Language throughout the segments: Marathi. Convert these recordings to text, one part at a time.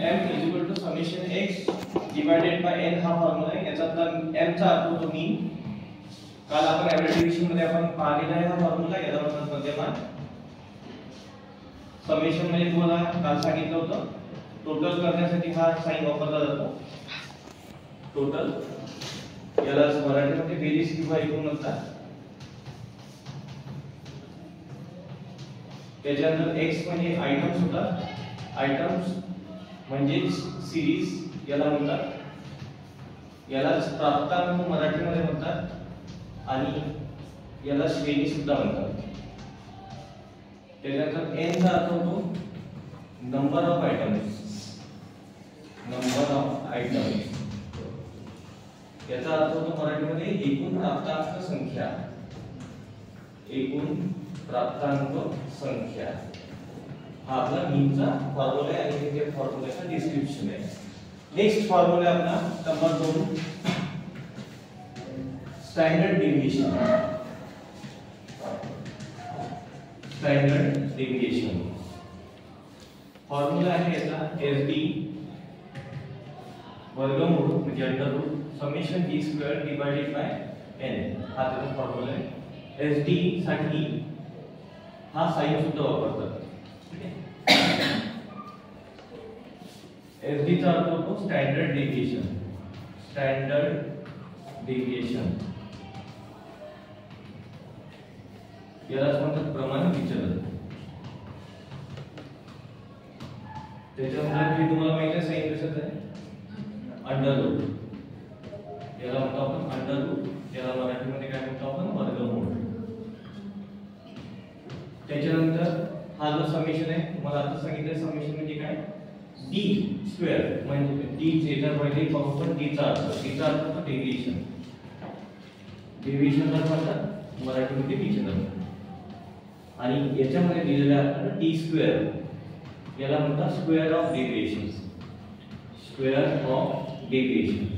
m is equal to summation x divided by n हा फॉर्म्युला आहे. याचा m चा अर्थ होतो मीन. काल आपण एव्हरेज डिव्हिजन मध्ये आपण पाहिलेला आहे हा फॉर्म्युला. याला म्हणतात मध्यमान. समेशन म्हणजे तुम्हाला काल सांगितलं होतं टोटल करण्यासाठी हा साइन वापरला जातो. टोटल याला मराठीमध्ये बेरीज किंवा एकूण म्हणतात. त्याच्यानंतर x म्हणजे आयटम्स होतात. आयटम्स म्हणजे सिरीज याला म्हणतात. यालाच प्राप्तांक मराठीमध्ये म्हणतात आणि याला श्रेणी सुद्धा म्हणतात. त्याच्यानंतर n चा अर्थ होतो number of items. Number of items याचा अर्थ होतो मराठीमध्ये एकूण प्राप्तांक संख्या. एकूण प्राप्तांक संख्या हा आपला मीनचा फॉर्म्युला आहे आणि त्या फॉर्म्युल्याचं डिस्क्रिप्शन आहे. नेक्स्ट फॉर्म्युला आपला number 2 standard deviation. Standard deviation formula आहे याचा SD वर्गमूळ म्हणजे under root summation d square divided by n हा त्याचा फॉर्म्युला आहे. SD साठी हा साइन सुद्धा वापरतात. SD चा अर्थ होतो स्टँडर्ड डेविएशन. स्टँडर्ड डेविएशन यालाच म्हणतात प्रमाण विचलन. त्याच्यामध्ये तुम्हाला माहिती आहे साइन कशाचं आहे अंडर रूट. याला म्हणतो आपण अंडर रूट. याला मराठीमध्ये काय म्हणतो आपण वर्गमूळ. त्याच्यानंतर हा जो समेशन आहे तुम्हाला आता सांगितलं समेशन म्हणजे काय d स्क्वेअर म्हणजे d चे जर पहिले पाहू पण d चा अर्थ होतो डेविएशन. डेविएशन ला म्हणतात मराठीमध्ये विचलन. आणि याच्यामध्ये दिलेला आहे d स्क्वेअर याला म्हणतात square of deviation. Square of deviation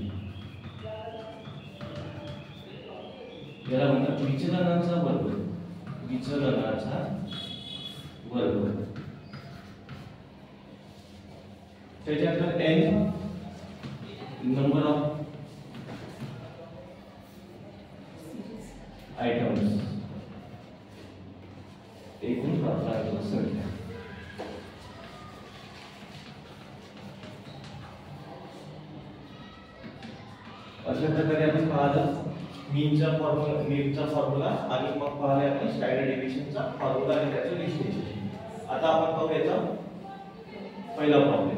याला म्हणतात विचलनाचा वर्ग. विचलनाचा वर्ग. त्याच्यानंतर n नंबर ऑफ आयटम्स एकूण प्राप्तांक संख्या. अशा प्रकारे आपण पाहिलं मीनचा फॉर्म्युला आणि मग पाहिले आपण स्टँडर्ड डेविएशनचा फॉर्म्युला आणि त्याचं विश्लेषण. आता आपण पाहू याचा पहिला प्रॉब्लेम.